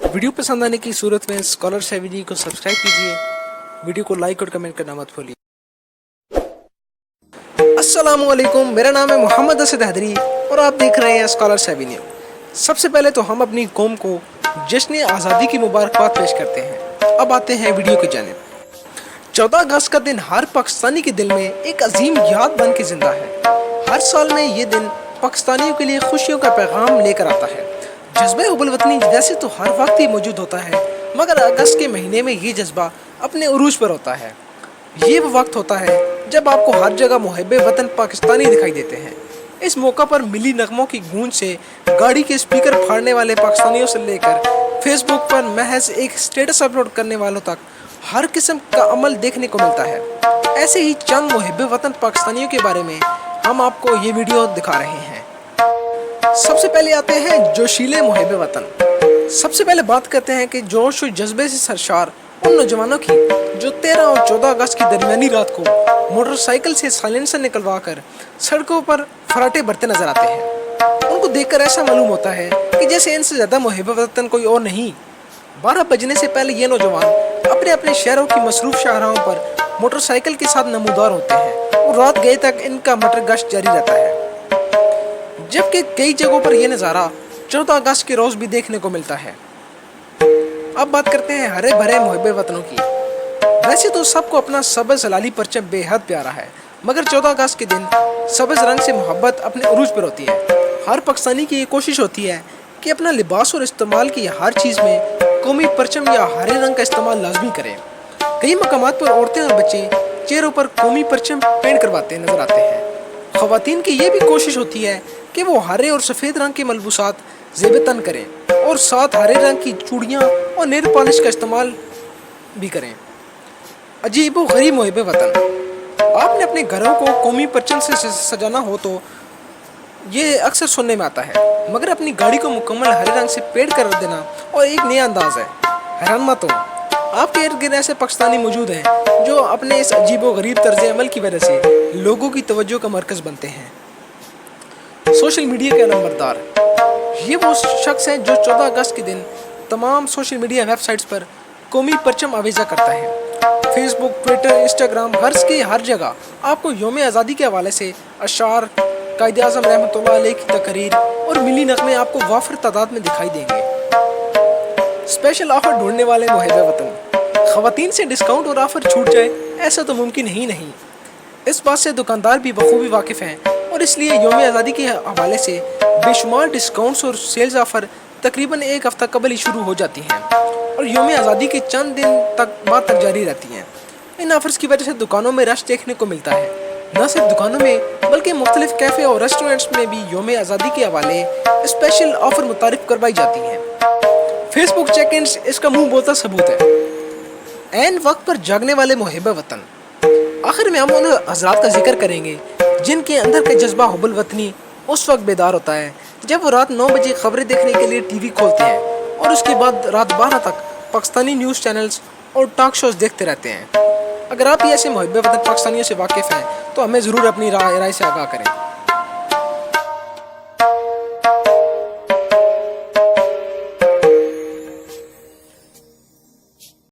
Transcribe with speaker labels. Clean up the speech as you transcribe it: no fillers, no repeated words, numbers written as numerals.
Speaker 1: Video पसंद आने की सूरत में स्कॉलर सेविनी को सब्सक्राइब कीजिए। वीडियो को लाइक और कमेंट करना मत भूलिए। अस्सलामुअलैकुम, मेरा नाम है मोहम्मद असद हैदरी और आप देख रहे हैं स्कॉलर सेविनी। सबसे पहले तो हम अपनी कौम को जश्न आज़ादी की मुबारकबाद पेश करते हैं। अब आते हैं वीडियो की जानिब। 14 अगस्त का दिन हर पाकिस्तानी के दिल में एक अजीम याद बन के जिंदा है। हर साल में ये दिन पाकिस्तानियों के लिए खुशियों का पैगाम लेकर आता है। जज्बे हुब्बुल वतनी वैसे तो हर वक्त ही मौजूद होता है, मगर अगस्त के महीने में ये जज्बा अपने उरूज पर होता है। ये वो वक्त होता है जब आपको हर जगह मुहब्बे वतन पाकिस्तानी दिखाई देते हैं। इस मौका पर मिली नगमों की गूंज से गाड़ी के स्पीकर फाड़ने वाले पाकिस्तानियों से लेकर फेसबुक पर महज एक स्टेटस अपलोड करने वालों तक हर किस्म का अमल देखने को मिलता है। ऐसे ही चंद मुहब्बे वतन पाकिस्तानियों के बारे में हम आपको ये वीडियो दिखा रहे हैं। सबसे पहले आते हैं जोशीले मुहब्बे वतन। सबसे पहले बात करते हैं कि जोश और जज्बे से सरशार उन नौजवानों की जो 13 और 14 अगस्त की दरमियानी रात को मोटरसाइकिल से साइलेंसर निकलवा कर सड़कों पर फराटे भरते नजर आते हैं। उनको देखकर ऐसा मालूम होता है कि जैसे इनसे ज़्यादा मुहब्बे वतन कोई और नहीं। 12 बजने से पहले ये नौजवान अपने अपने शहरों की मसरूफ शाहराहों पर मोटरसाइकिल के साथ नमूदार होते हैं और रात गए तक इनका मटर गश्त जारी रहता है। जबकि कई जगहों पर यह नज़ारा 14 अगस्त के रोज़ भी देखने को मिलता है। अब बात करते हैं हरे भरे मुहब्बे वतनों की। वैसे तो सबको अपना सब्ज़ लाली परचम बेहद प्यारा है, मगर 14 अगस्त के दिन सब्ज़ रंग से मोहब्बत अपने उरूज पर होती है। हर पाकिस्तानी की ये कोशिश होती है कि अपना लिबास और इस्तेमाल की हर चीज़ में कौमी परचम या हरे रंग का इस्तेमाल लाजमी करें। कई मकामात पर औरतें और बच्चे चेहरों पर कौमी परचम पेंट करवाते नजर आते हैं। ख़वातीन की ये भी कोशिश होती है कि वो हरे और सफ़ेद रंग के मलबूसात ज़ेब तन करें और साथ हरे रंग की चूड़ियाँ और नेल पॉलिश का इस्तेमाल भी करें। अजीब व गरीब मुहब्बे वतन, आपने अपने घरों को कौमी परचम से सजाना हो तो ये अक्सर सुनने में आता है, मगर अपनी गाड़ी को मुकम्मल हरे रंग से पेंट कर देना और एक नया अंदाज़ है। हैरान मत हो, आपके इर्द गिर्द ऐसे पाकिस्तानी मौजूद हैं जो अपने इस अजीब व गरीब तर्ज अमल की वजह से लोगों की तवज्जो का मरकज़ बनते हैं। सोशल मीडिया के नंबरदार, ये वो शख्स है जो 14 अगस्त के दिन तमाम सोशल मीडिया वेबसाइट्स पर कौमी परचम आवेज़ा करता है। फेसबुक, ट्विटर, इंस्टाग्राम, हर जगह आपको यौम आज़ादी के हवाले से अशार, कायदे आज़म रहमतुल्लाह अलैह की तकरीर और मिली नग़मे आपको वाफिर तादाद में दिखाई देंगे। स्पेशल ऑफर ढूंढने वाले मुहब्बे वतन, ख़वातीन से डिस्काउंट और ऑफर छूट जाए ऐसा तो मुमकिन ही नहीं। इस बात से दुकानदार भी बखूबी वाकिफ़ हैं और इसलिए यौम आज़ादी के हवाले से बेशुमार डिस्काउंट्स और सेल्स ऑफ़र तकरीबन एक हफ़्ता कबल ही शुरू हो जाती हैं और यौम आज़ादी के चंद दिन बाद तक जारी रहती हैं। इन ऑफ़र्स की वजह से दुकानों में रश देखने को मिलता है। न सिर्फ दुकानों में बल्कि मुख्तलिफ कैफ़े और रेस्टोरेंट्स में भी यौम आज़ादी के हवाले स्पेशल ऑफ़र मुतारिफ करवाई जाती हैं। फेसबुक चेक इन्स इसका मुँह बोलता सबूत है। ऐन वक्त पर जागने वाले मुहब्बे वतन, आखिर में हम उन हज़रात का जिक्र करेंगे जिनके अंदर का जज्बा हुब्बुल वतनी उस वक्त बेदार होता है जब वो रात 9 बजे खबरें देखने के लिए टीवी खोलते हैं और उसके बाद रात 12 तक पाकिस्तानी न्यूज़ चैनल्स और टॉक शोज़ देखते रहते हैं। अगर आप भी ऐसे मुहब्बे वतन पाकिस्तानियों से वाकिफ़ हैं तो हमें ज़रूर अपनी राय से आगाह करें।